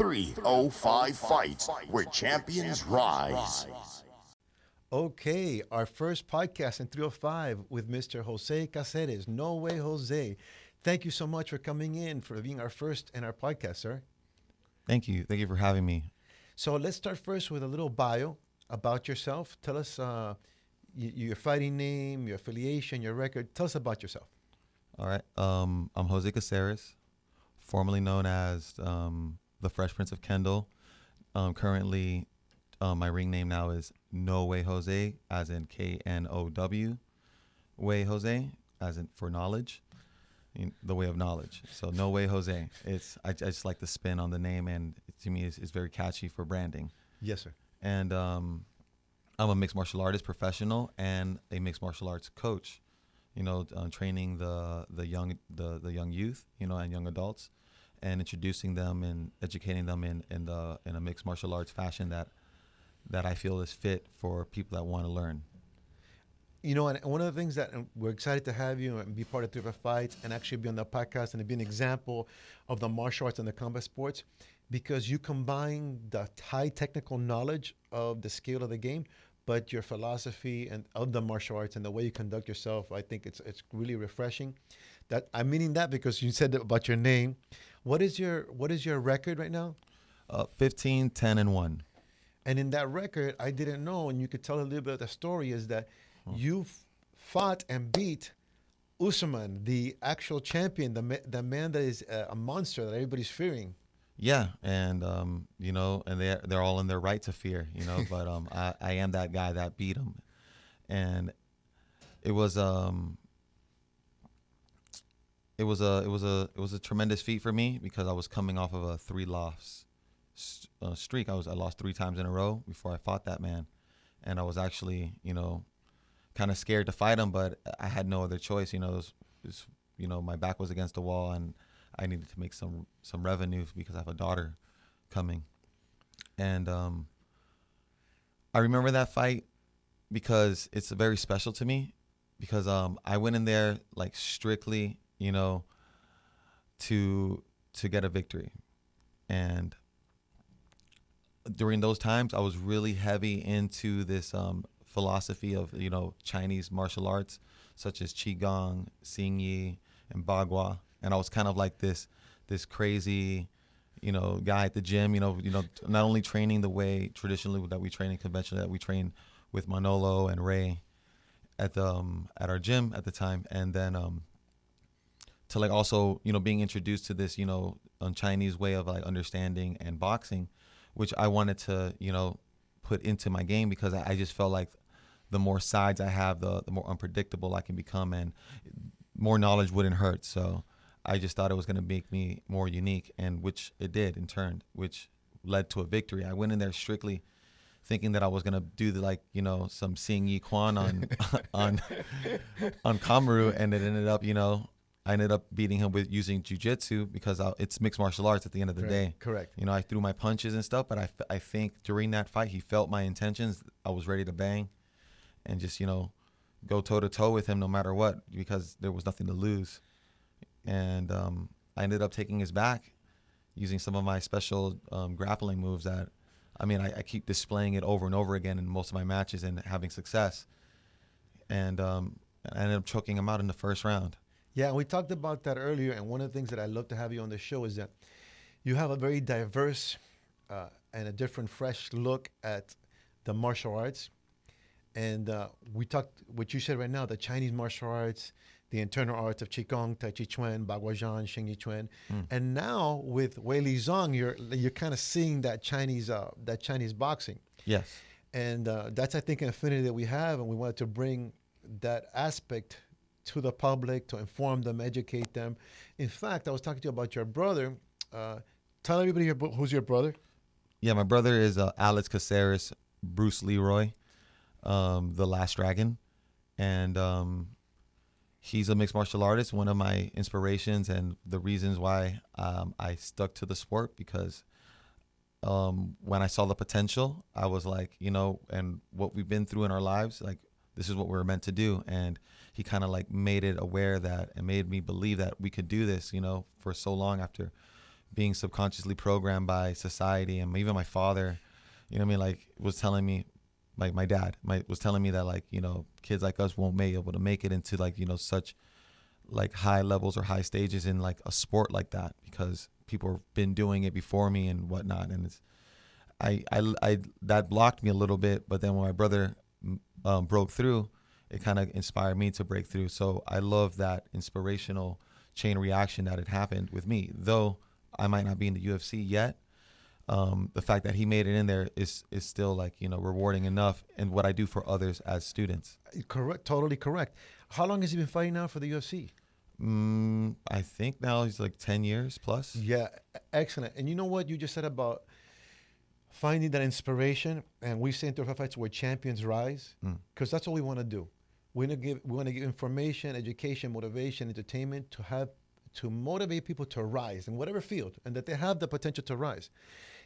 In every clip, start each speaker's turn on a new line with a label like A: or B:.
A: 305 Fight, where champions rise.
B: Okay, our first podcast in 305 with Mr. Jose Caceres. No way, Jose. Thank you so much for coming in, for being our first in our podcast, sir.
C: Thank you. Thank you for having me.
B: So let's start first with a little bio about yourself. Tell us your fighting name, your affiliation, your record. Tell us about yourself.
C: All right. I'm Jose Caceres, formerly known as the Fresh Prince of Kendall. Currently, my ring name now is No Way Jose, as in Know Way Jose, as in for knowledge, the way of knowledge. So No Way Jose. I just like the spin on the name, and to me, it's very catchy for branding.
B: Yes, sir.
C: And I'm a mixed martial artist professional and a mixed martial arts coach. Training the young youth, and young adults, and introducing them and educating them in a mixed martial arts fashion that I feel is fit for people that want to learn.
B: And one of the things that we're excited to have you and be part of 305 Fights and actually be on the podcast and be an example of the martial arts and the combat sports, because you combine the high technical knowledge of the scale of the game, but your philosophy and of the martial arts and the way you conduct yourself. I think it's really refreshing. That I'm meaning that because you said about your name. What is your record right now?
C: 15, 10, and 1.
B: And in that record, I didn't know, and you could tell a little bit of the story, is that you've fought and beat Usman, the actual champion, the man that is a monster that everybody's fearing.
C: Yeah, and and they're all in their right to fear, but I am that guy that beat him, and it was a tremendous feat for me because I was coming off of a 3-loss streak. I lost 3 times in a row before I fought that man, and I was actually kind of scared to fight him, but I had no other choice. My back was against the wall, and I needed to make some revenue because I have a daughter coming. And I remember that fight because it's very special to me because I went in there like strictly, to get a victory. And during those times, I was really heavy into this philosophy of, Chinese martial arts, such as Qigong, Xingyi, and Bagua. And I was kind of like this crazy, guy at the gym, not only training the way traditionally that we train and conventionally that we train with Manolo and Ray at our gym at the time. And then to like also, being introduced to this, Chinese way of like understanding and boxing, which I wanted to, put into my game because I just felt like the more sides I have, the more unpredictable I can become, and more knowledge wouldn't hurt. So I just thought it was going to make me more unique, and which it did in turn, which led to a victory. I went in there strictly thinking that I was going to do some Xing Yi Quan on Kamaru, and it ended up, I ended up beating him with using jiu-jitsu because it's mixed martial arts at the end of the day.
B: Correct.
C: I threw my punches and stuff, but I think during that fight, he felt my intentions. I was ready to bang and just, go toe-to-toe with him no matter what because there was nothing to lose. And I ended up taking his back using some of my special grappling moves that, I keep displaying it over and over again in most of my matches and having success. And I ended up choking him out in the first round.
B: Yeah, we talked about that earlier, and one of the things that I love to have you on the show is that you have a very diverse and a different, fresh look at the martial arts. And we talked, what you said right now, the Chinese martial arts, the internal arts of Qigong, Tai Chi Chuan, Baguazhang, Xing Yi Chuan. And now with Weili Zhang, you're kind of seeing that Chinese boxing.
C: Yes.
B: And that's, I think, an affinity that we have, and we wanted to bring that aspect to the public, to inform them, educate them. In fact, I was talking to you about your brother. Tell everybody who's your brother.
C: Yeah, my brother is Alex Caceres, Bruce Leroy, the Last Dragon. And he's a mixed martial artist, one of my inspirations and the reasons why I stuck to the sport because when I saw the potential, I was like, and what we've been through in our lives, like this is what we're meant to do. And he kind of like made it aware that and made me believe that we could do this, for so long after being subconsciously programmed by society, and even my father, you know what I mean, like was telling me, like my dad was telling me that, like, you know, kids like us won't be able to make it into, like, you know, such like high levels or high stages in like a sport like that, because people have been doing it before me and whatnot. And it's, I that blocked me a little bit, but then when my brother broke through, it kind of inspired me to break through. So I love that inspirational chain reaction that had happened with me. Though I might not be in the UFC yet, the fact that he made it in there is still, like, you know, rewarding enough in what I do for others as students.
B: Correct, totally correct. How long has he been fighting now for the UFC?
C: I think now he's like 10 years plus.
B: Yeah, excellent. And you know what you just said about finding that inspiration, and we say in 305 Fights where champions rise, because that's what we want to do. We want to give information, education, motivation, entertainment to motivate people to rise in whatever field, and that they have the potential to rise.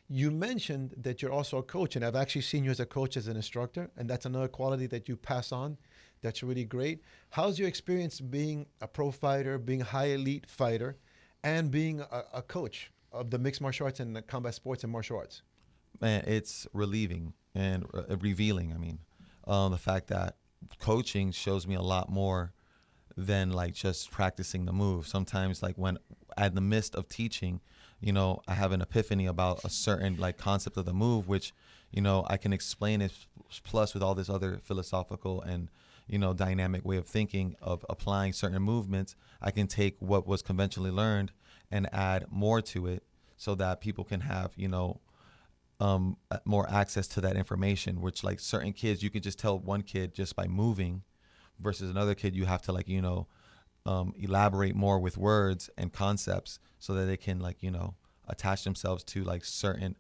B: You mentioned that you're also a coach, and I've actually seen you as a coach, as an instructor, and that's another quality that you pass on. That's really great. How's your experience being a pro fighter, being a high elite fighter, and being a coach of the mixed martial arts and the combat sports and martial arts?
C: Man, it's relieving and revealing. I mean, the fact that coaching shows me a lot more than like just practicing the move. Sometimes, like when at the midst of teaching, you know, I have an epiphany about a certain like concept of the move, which, you know, I can explain it plus with all this other philosophical and, you know, dynamic way of thinking of applying certain movements. I can take what was conventionally learned and add more to it so that people can have, you know, more access to that information, which like certain kids, you can just tell one kid just by moving versus another kid, you have to, like, you know, elaborate more with words and concepts so that they can, like, you know, attach themselves to like certain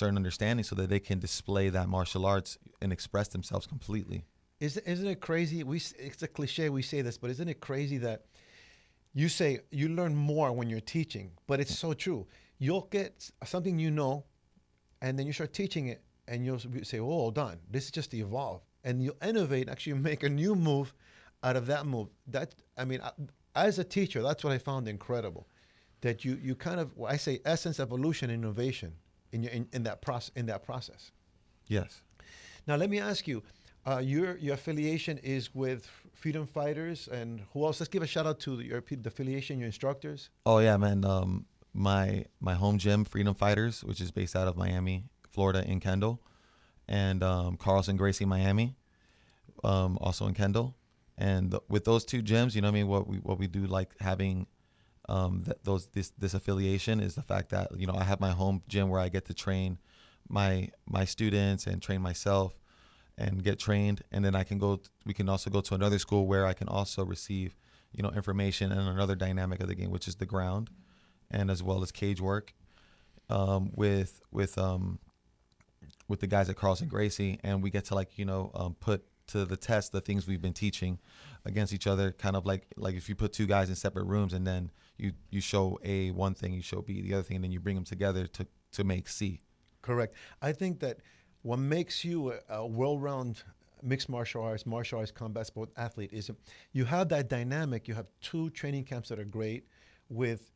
C: understanding so that they can display that martial arts and express themselves completely.
B: Isn't it crazy? It's a cliche, we say this, but isn't it crazy that you say you learn more when you're teaching, but it's so true. You'll get something, you know, and then you start teaching it, and you'll say, "Oh, hold on, this is just evolve," and you'll innovate, actually make a new move out of that move. That, I mean, as a teacher, that's what I found incredible. That you kind of, well, I say essence, evolution, innovation in that process.
C: Yes.
B: Now let me ask you, your affiliation is with Freedom Fighters, and who else? Let's give a shout out to the affiliation, your instructors.
C: Oh yeah, man. My home gym, Freedom Fighters, which is based out of Miami, Florida, in Kendall, and Carlson Gracie, Miami, also in Kendall. And with those two gyms, you know what I mean, what we do, like having this affiliation, is the fact that, you know, I have my home gym where I get to train my students and train myself and get trained, and then we can also go to another school where I can also receive, you know, information and another dynamic of the game, which is the ground, and as well as cage work, with the guys at Carlson Gracie, and we get to, like, you know, put to the test the things we've been teaching against each other, kind of like if you put two guys in separate rooms and then you show A one thing, you show B the other thing, and then you bring them together to make C.
B: Correct. I think that what makes you a well-rounded mixed martial arts combat sport athlete is you have that dynamic. You have two training camps that are great with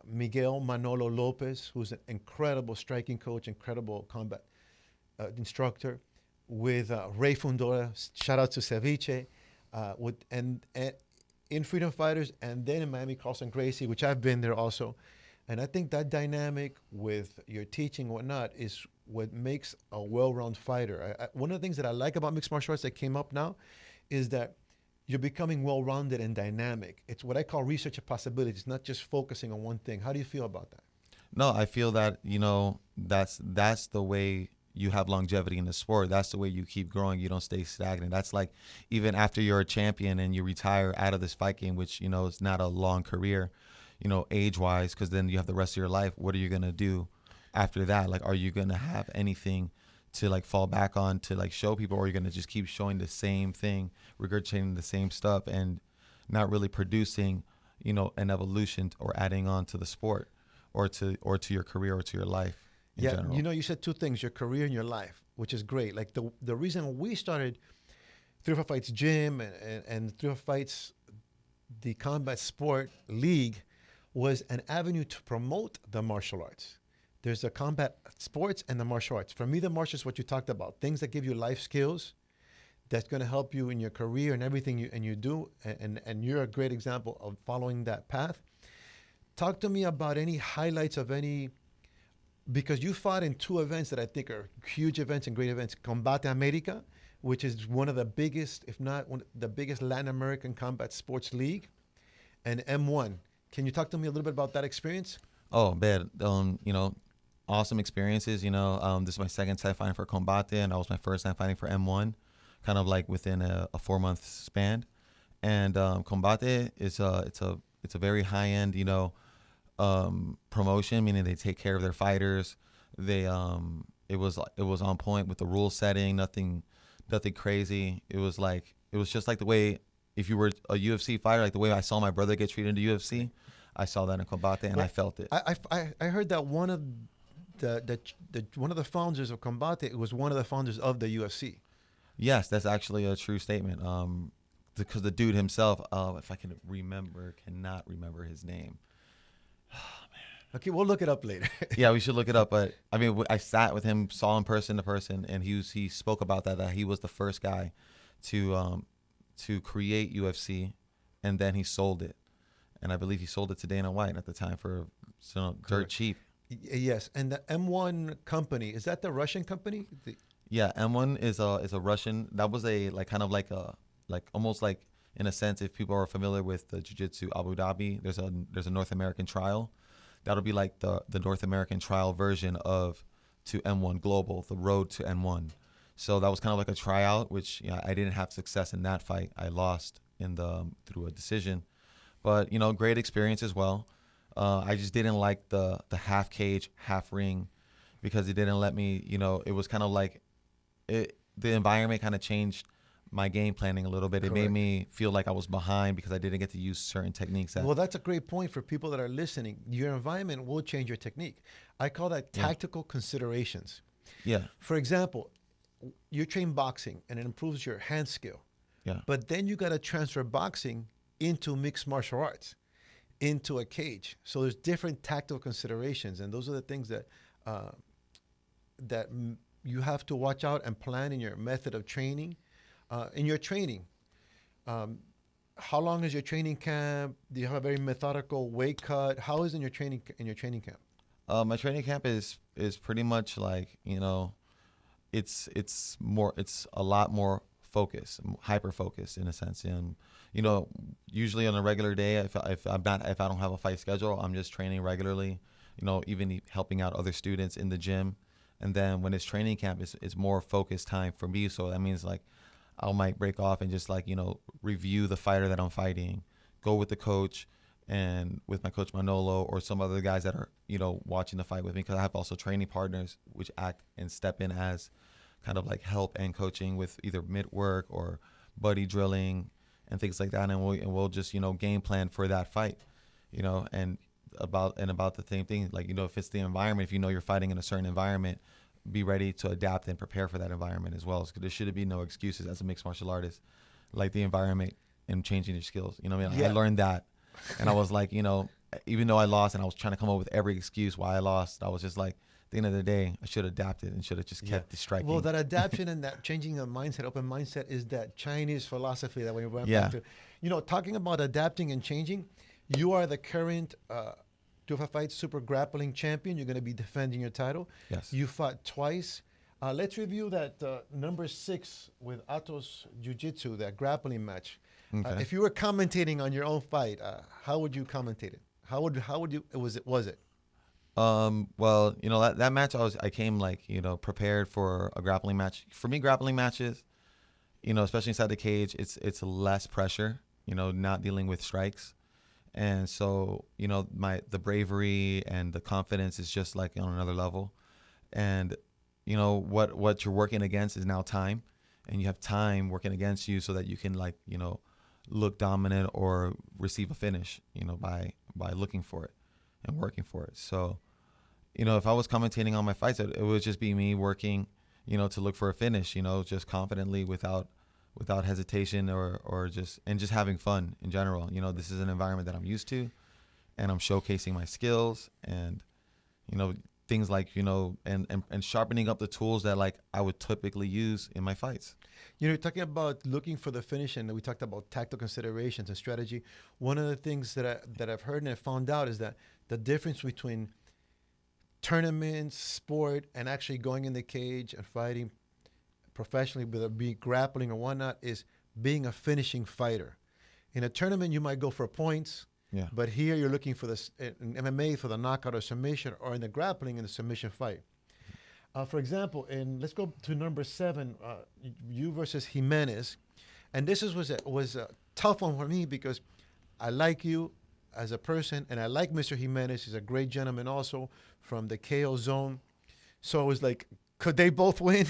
B: Miguel Manolo Lopez, who's an incredible striking coach, incredible combat instructor, with Ray Fundora, shout out to Ceviche, and in Freedom Fighters, and then in Miami, Carlson Gracie, which I've been there also. And I think that dynamic with your teaching and whatnot is what makes a well-rounded fighter. One of the things that I like about mixed martial arts that came up now is that you're becoming well-rounded and dynamic. It's what I call research of possibilities, not just focusing on one thing. How do you feel about that?
C: No, I feel that, you know, that's the way you have longevity in the sport. That's the way you keep growing. You don't stay stagnant. That's like, even after you're a champion and you retire out of this fight game, which, you know, is not a long career, you know, age-wise, because then you have the rest of your life. What are you going to do after that? Like, are you going to have anything to, like, fall back on to, like, show people, or are you going to just keep showing the same thing, regurgitating the same stuff, and not really producing, you know, an evolution or adding on to the sport or to your career or to your life in general?
B: You know, you said two things, your career and your life, which is great. Like the reason we started 305 Fights Gym and 305 Fights, the combat sport league, was an avenue to promote the martial arts. There's the combat sports and the martial arts. For me, the martial arts, what you talked about, things that give you life skills, that's going to help you in your career and everything you do. And you're a great example of following that path. Talk to me about any highlights of any, because you fought in two events that I think are huge events and great events. Combate America, which is one of the biggest, if not one of the biggest Latin American combat sports league, and M1. Can you talk to me a little bit about that experience?
C: Oh, man. Awesome experiences. This is my second time fighting for Combate, and that was my first time fighting for M1, kind of like within a 4-month span. And Combate is it's a very high end, promotion, meaning they take care of their fighters. They it was on point with the rule setting, nothing crazy. It was just like the way, if you were a UFC fighter, like the way I saw my brother get treated in the UFC, I saw that in Combate, and I felt it.
B: I heard that one of the founders of Combate was one of the founders of the UFC.
C: Yes, that's actually a true statement. Because the dude himself, if I cannot remember his name.
B: Okay, we'll look it up later.
C: Yeah, we should look it up. But I mean, I sat with him, saw him person to person, and he spoke about that he was the first guy to create UFC, and then he sold it, and I believe he sold it to Dana White at the time for dirt cheap.
B: Yes, and the M1 company, is that the Russian company?
C: Yeah, M1 is a Russian. That was almost like, in a sense, if people are familiar with the Jiu-Jitsu Abu Dhabi, there's a North American trial. That'll be like the North American trial version to M1 Global, the road to M1. So that was kind of like a tryout, which I didn't have success in that fight. I lost through a decision, but great experience as well. I just didn't like the half cage, half ring, because it didn't let me. It was kind of like the environment kind of changed my game planning a little bit. Correct. It made me feel like I was behind because I didn't get to use certain techniques.
B: Well, that's a great point for people that are listening. Your environment will change your technique. I call that tactical considerations.
C: Yeah.
B: For example, you train boxing and it improves your hand skill.
C: Yeah.
B: But then you got to transfer boxing into mixed martial arts, into a cage. So there's different tactical considerations, and those are the things that you have to watch out and plan in your method of training. In your training, how long is your training camp? Do you have a very methodical weight cut? How is in your training camp?
C: My training camp is pretty much like, it's a lot more focused, hyper focused in a sense. And usually on a regular day, if I don't have a fight schedule, I'm just training regularly. Even helping out other students in the gym. And then when it's training camp, it's more focused time for me. So that means like I might break off and just review the fighter that I'm fighting, go with the coach and with my coach Manolo or some other guys that are, watching the fight with me, because I have also training partners which act and step in as kind of like help and coaching with either mid work or buddy drilling and things like that. And we'll just, game plan for that fight, and about the same thing. Like, if it's the environment, if you're fighting in a certain environment, be ready to adapt and prepare for that environment as well. So there should be no excuses as a mixed martial artist, like the environment and changing your skills. I learned that, and I was like, even though I lost and I was trying to come up with every excuse why I lost, I was just like, at the end of the day, I should have adapted and should have just kept the striking.
B: Well, that adaptation and that changing the mindset, open mindset, is that Chinese philosophy that we went back to. Talking about adapting and changing, you are the current 205 Fight Super Grappling Champion. You're going to be defending your title.
C: Yes.
B: You fought twice. Let's review that number 6 with Atos Jiu-Jitsu, that grappling match.
C: Okay.
B: If you were commentating on your own fight, how would you commentate it? How would you? Was it?
C: Well, that match I came prepared for a grappling match. For me, grappling matches, especially inside the cage, it's less pressure. Not dealing with strikes. And so, the bravery and the confidence is just like on another level. And, what you're working against is now time, and you have time working against you so that you can look dominant or receive a finish, by looking for it and working for it. So, if I was commentating on my fights, it would just be me working, to look for a finish, just confidently without hesitation or just having fun in general. This is an environment that I'm used to, and I'm showcasing my skills and, things like, and sharpening up the tools that like I would typically use in my fights.
B: You're talking about looking for the finish, and we talked about tactical considerations and strategy. One of the things that I've heard and I found out is that the difference between tournaments, sport, and actually going in the cage and fighting professionally, whether it be grappling or whatnot, is being a finishing fighter. In a tournament, you might go for points, but here you're looking for this in MMA for the knockout or submission, or in the grappling in the submission fight. For example, let's go to number 7, you versus Jimenez, and this was a tough one for me because I like you as a person, and I like Mr. Jimenez. He's a great gentleman, also from the KO zone. So I was like, could they both win?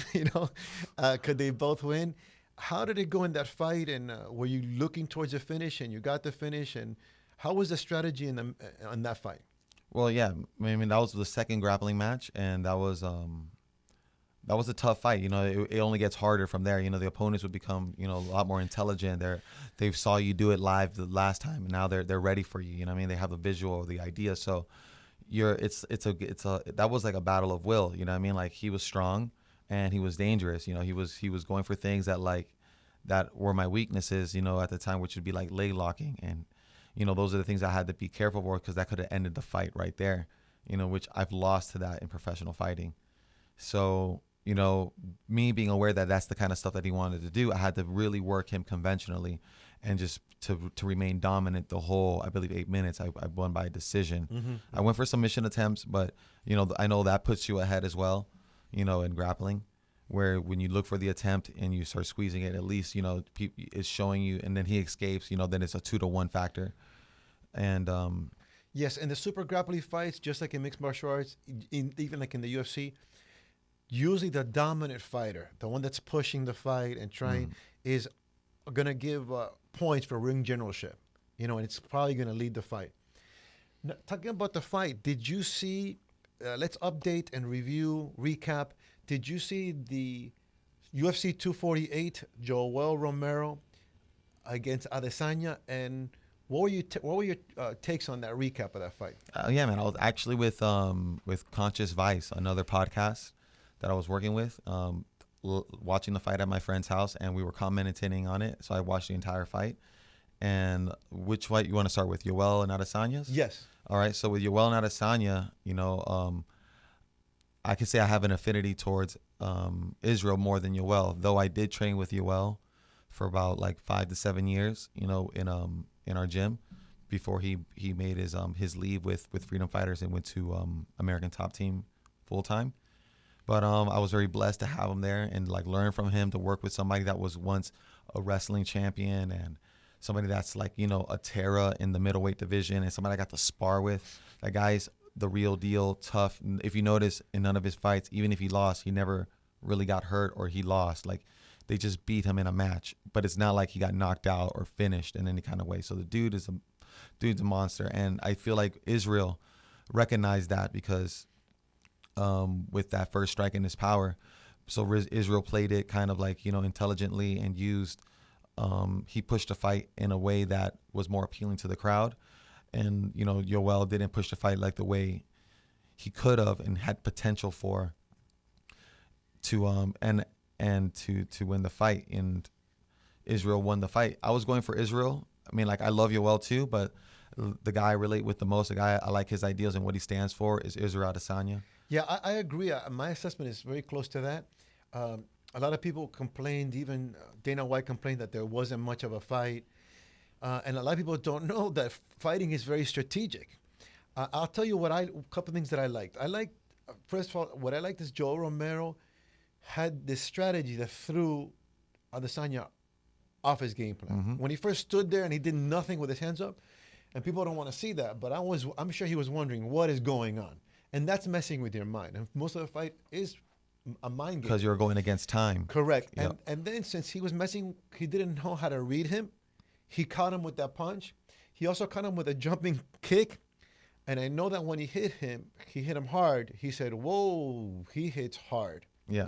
B: Could they both win? How did it go in that fight? And were you looking towards the finish, and you got the finish? And how was the strategy in that fight?
C: Well, yeah, I mean that was the second grappling match, and that was a tough fight. It only gets harder from there. The opponents would become a lot more intelligent. They saw you do it live the last time, and now they're ready for you. They have a visual, the idea. So that was like a battle of will. Like he was strong and he was dangerous. He was going for things that were my weaknesses. At the time, which would be like leg locking, and those are the things I had to be careful for because that could have ended the fight right there. Which I've lost to that in professional fighting. So me being aware that that's the kind of stuff that he wanted to do, I had to really work him conventionally and just to remain dominant the whole, I believe, 8 minutes. I won by decision. Mm-hmm. I went for submission attempts, but, I know that puts you ahead as well, in grappling, where when you look for the attempt and you start squeezing it, at least, it's showing you, and then he escapes, then it's a 2-to-1 factor. And
B: yes, and the super grappling fights, just like in mixed martial arts, even like in the UFC, usually the dominant fighter, the one that's pushing the fight and trying, is going to give points for ring generalship, and it's probably going to lead the fight. Now, talking about the fight, did you see, let's update and recap, did you see the UFC 248, Joel Romero against Adesanya, and what were your takes on that recap of that fight?
C: Yeah, man, I was actually with Conscious Vice, another podcast that I was working with, watching the fight at my friend's house, and we were commentating on it. So I watched the entire fight. And which fight you want to start with, Yoel and Adesanya's?
B: Yes.
C: All right. So with Yoel and Adesanya, I can say I have an affinity towards Israel more than Yoel, though I did train with Yoel for about like 5 to 7 years, in our gym before he made his leave with Freedom Fighters and went to American Top Team full time. But I was very blessed to have him there and like learn from him, to work with somebody that was once a wrestling champion and somebody that's like, a terror in the middleweight division, and somebody I got to spar with. That guy's the real deal, tough. If you notice in none of his fights, even if he lost, he never really got hurt or he lost. Like they just beat him in a match, but it's not like he got knocked out or finished in any kind of way. So the dude's a monster. And I feel like Israel recognized that because with that first strike in his power. So Israel played it kind of like, intelligently and used, he pushed the fight in a way that was more appealing to the crowd. And, Yoel didn't push the fight like the way he could have and had potential for to win the fight. And Israel won the fight. I was going for Israel. I mean, like, I love Yoel too, but the guy I relate with the most, the guy I like his ideals and what he stands for, is Israel Adesanya.
B: Yeah, I agree. My assessment is very close to that. A lot of people complained, even Dana White complained that there wasn't much of a fight. And a lot of people don't know that fighting is very strategic. I'll tell you a couple of things that I liked. First of all, what I liked is Joel Romero had this strategy that threw Adesanya off his game plan. Mm-hmm. When he first stood there and he did nothing with his hands up, and people don't want to see that, but I'm sure he was wondering what is going on. And that's messing with your mind. And most of the fight is a mind game.
C: Because you're going against time.
B: Correct.
C: Yep.
B: And then since he was he didn't know how to read him, he caught him with that punch. He also caught him with a jumping kick. And I know that when he hit him hard. He said, whoa, he hits hard.
C: Yeah.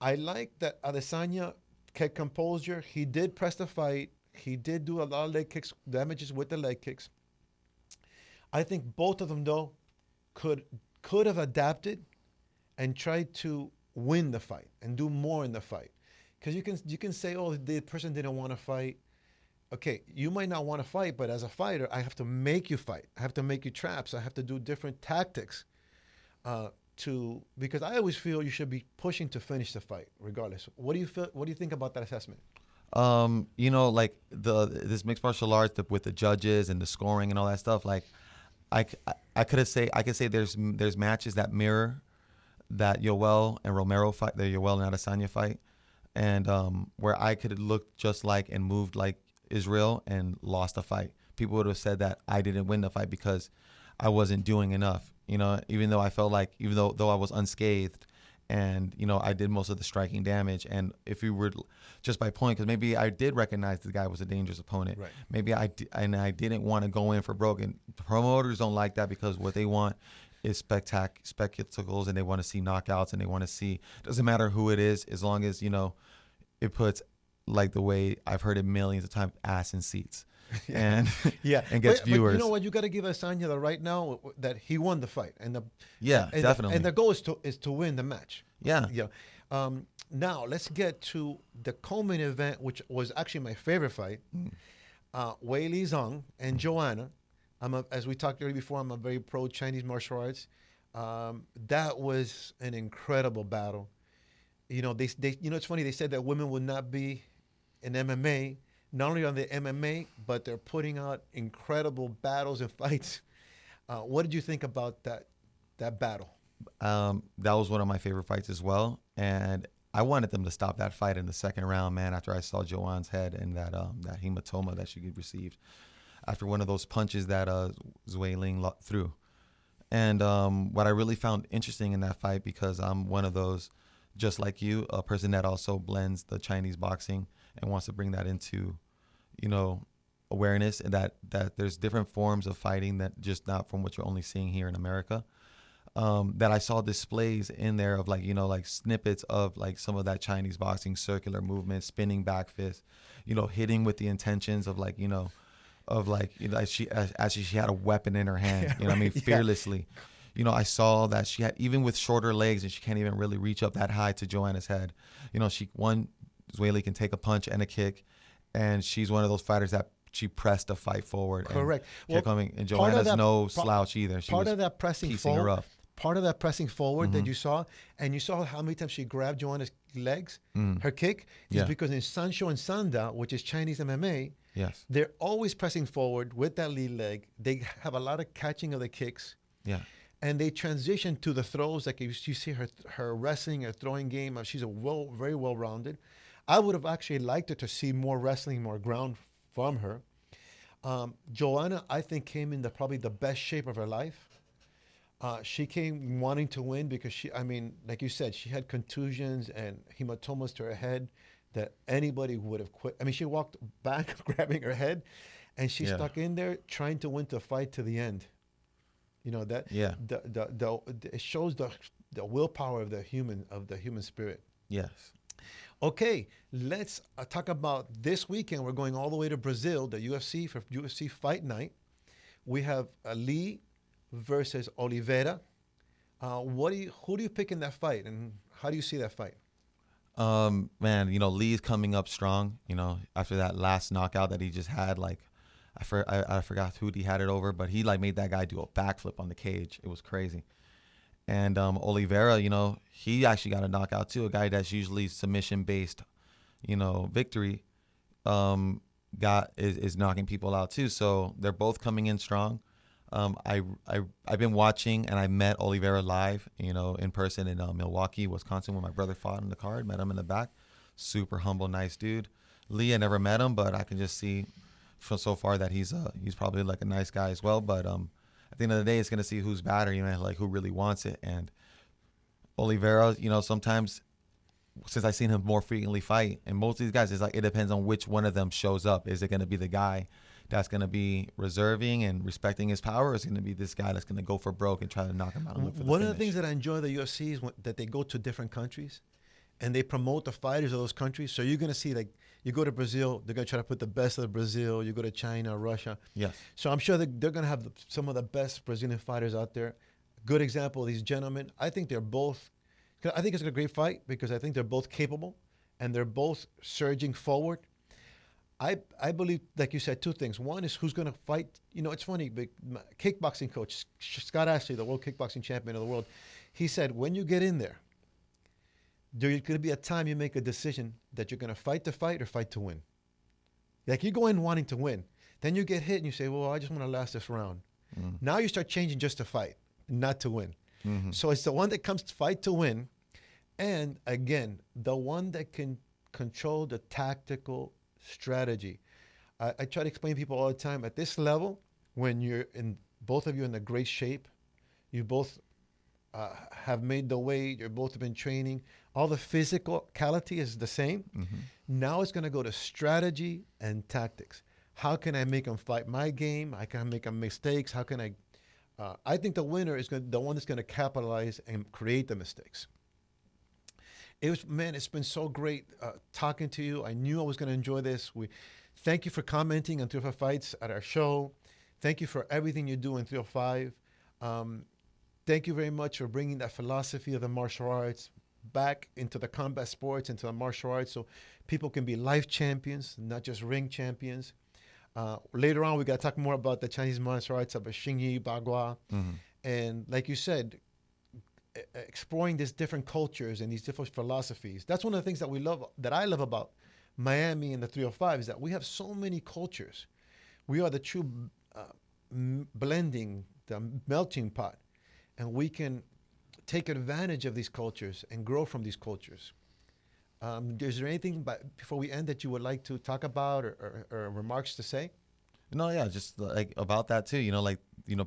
B: I like that Adesanya kept composure. He did press the fight. He did do a lot of leg kicks, damages with the leg kicks. I think both of them though could have adapted and tried to win the fight and do more in the fight, because you can say, oh, the person didn't want to fight. Okay, you might not want to fight, but as a fighter, I have to make you fight. I have to make you traps. I have to do different tactics because I always feel you should be pushing to finish the fight, regardless. What do you feel? What do you think about that assessment?
C: Like this mixed martial arts with the judges and the scoring and all that stuff. Like, I could say there's matches that mirror that Yoel and Romero fight, the Yoel and Adesanya fight, and where I could look just like and moved like Israel and lost a fight. People would have said that I didn't win the fight because I wasn't doing enough. Even though I felt like, though I was unscathed, and I did most of the striking damage. And if we were just by point, because maybe I did recognize the guy was a dangerous opponent.
B: Right.
C: Maybe I didn't want to go in for broke. And promoters don't like that, because what they want is spectacles, and they want to see knockouts, and they want to see, doesn't matter who it is, as long as it puts, like the way I've heard it millions of times, ass in seats. And and gets viewers.
B: But you know what? You got to give Asanya the right now that he won the fight, and
C: definitely.
B: And the goal is to win the match.
C: Yeah.
B: Now let's get to the co-main event, which was actually my favorite fight. Weili Zhang and Joanna. As we talked earlier before, I'm a very pro Chinese martial arts. That was an incredible battle. It's funny. They said that women would not be in MMA. Not only on the MMA, but they're putting out incredible battles and fights. What did you think about that battle?
C: That was one of my favorite fights as well, and I wanted them to stop that fight in the second round, man. After I saw Joanne's head and that hematoma that she received after one of those punches that Weili threw. And what I really found interesting in that fight, because I'm one of those, just like you, a person that also blends the Chinese boxing and wants to bring that into, awareness, and that there's different forms of fighting that just not from what you're only seeing here in America. That I saw displays in there of like snippets of like some of that Chinese boxing, circular movement, spinning back fist, hitting with the intentions of she had a weapon in her hand, fearlessly. I saw that she had, even with shorter legs, and she can't even really reach up that high to Joanna's head. Weili can take a punch and a kick, and she's one of those fighters that she pressed the fight forward.
B: Correct.
C: And Joanna's no slouch either. She
B: part
C: was
B: of that pressing
C: piecing her up.
B: Part of that pressing forward that you saw, and you saw how many times she grabbed Joanna's legs, her kick, is because in Sanshou and Sanda, which is Chinese MMA, they're always pressing forward with that lead leg. They have a lot of catching of the kicks.
C: Yeah.
B: And they transition to the throws. Like you see her wrestling, her throwing game. She's very well-rounded. I would have actually liked her to see more wrestling, more ground from her. Joanna, I think, came in probably the best shape of her life. She came wanting to win because like you said, she had contusions and hematomas to her head that anybody would have quit. She walked back grabbing her head, and she stuck in there trying to win the fight to the end. It shows the willpower of the human spirit.
C: Yes.
B: Okay, let's talk about this weekend. We're going all the way to Brazil, the UFC, for UFC Fight Night. We have Lee versus Oliveira. Who do you pick in that fight, and how do you see that fight?
C: Man, Lee's coming up strong. After that last knockout that he just had, I forgot who he had it over, but he made that guy do a backflip on the cage. It was crazy. And Oliveira, he actually got a knockout too. A guy that's usually submission based, victory, is knocking people out too. So they're both coming in strong. I've been watching, and I met Oliveira live, in person in Milwaukee, Wisconsin, when my brother fought in the card. Met him in the back. Super humble, nice dude. Lee, I never met him, but I can just see from so far that he's probably a nice guy as well. But at the end of the day, it's gonna see who's better, who really wants it. And Oliveira, sometimes, since I've seen him more frequently fight, and most of these guys, it depends on which one of them shows up. Is it gonna be the guy that's gonna be reserving and respecting his power, or is it gonna be this guy that's gonna go for broke and try to knock him out?
B: One of the things that I enjoy the UFC is that they go to different countries. and they promote the fighters of those countries. So you're going to see, like, you go to Brazil, they're going to try to put the best of Brazil. You go to China, Russia.
C: Yes.
B: So I'm sure they're going to have some of the best Brazilian fighters out there. Good example of these gentlemen. I think they're both, I think it's a great fight because I think they're both capable and they're both surging forward. I believe, like you said, two things. One is who's going to fight. You know, it's funny, but my kickboxing coach, Scott Ashley, the world kickboxing champion of the world, he said, when you get in there, there's going to be a time you make a decision that you're going to fight to fight or fight to win. Like, you go in wanting to win. Then you get hit and you say, well, I just want to last this round. Mm-hmm. Now you start changing just to fight, not to win. Mm-hmm. So it's the one that comes to fight to win. And again, the one that can control the tactical strategy. I try to explain to people all the time, at this level, when you're in, both of you in a great shape, you both have made the weight, you're both been training, all the physicality is the same. Mm-hmm. Now it's going to go to strategy and tactics. How can I make them fight my game? I can make them mistakes. How can I think the winner is the one that's going to capitalize and create the mistakes. It's been so great talking to you. I knew I was going to enjoy this. Thank you for commenting on 305 Fights at our show. Thank you for everything you do in 305. Thank you very much for bringing that philosophy of the martial arts back into the combat sports, into the martial arts, so people can be life champions, not just ring champions. Later on, we got to talk more about the Chinese martial arts of Xingyi, Bagua. Mm-hmm. And like you said, exploring these different cultures and these different philosophies. That's one of the things that I love about Miami and the 305 is that we have so many cultures. We are the true blending, the melting pot, and we can take advantage of these cultures and grow from these cultures. Is there anything before we end that you would like to talk about or remarks to say?
C: No, yeah, just like about that too,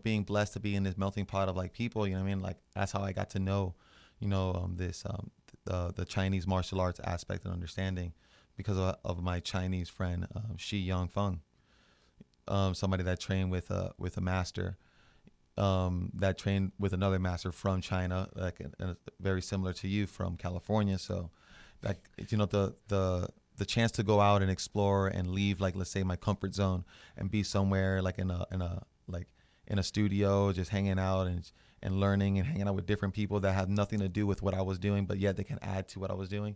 C: being blessed to be in this melting pot of like people, you know what I mean? Like, that's how I got to know, the Chinese martial arts aspect and understanding because of my Chinese friend, Shi Young Feng, somebody that trained with a master, that trained with another master from China, like very similar to you from California. So, like, the chance to go out and explore and leave, like, let's say my comfort zone and be somewhere like in a studio, just hanging out and learning and hanging out with different people that have nothing to do with what I was doing, but yet they can add to what I was doing.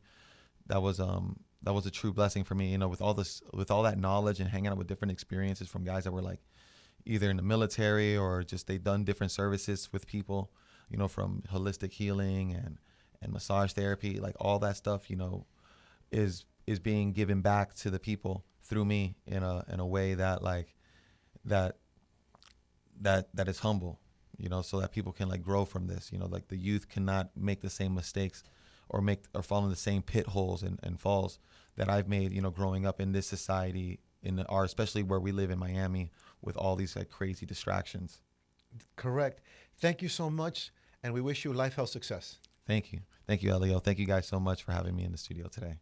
C: That was a true blessing for me, with all that knowledge and hanging out with different experiences from guys that were like either in the military or just they've done different services with people, from holistic healing and massage therapy, like all that stuff, is being given back to the people through me in a way that that is humble, so that people can like grow from this, like the youth cannot make the same mistakes or fall in the same pit holes and falls that I've made, growing up in this society, especially where we live in Miami with all these like crazy distractions.
B: Correct. Thank you so much. And we wish you life, health, success.
C: Thank you. Thank you, Elio. Thank you guys so much for having me in the studio today.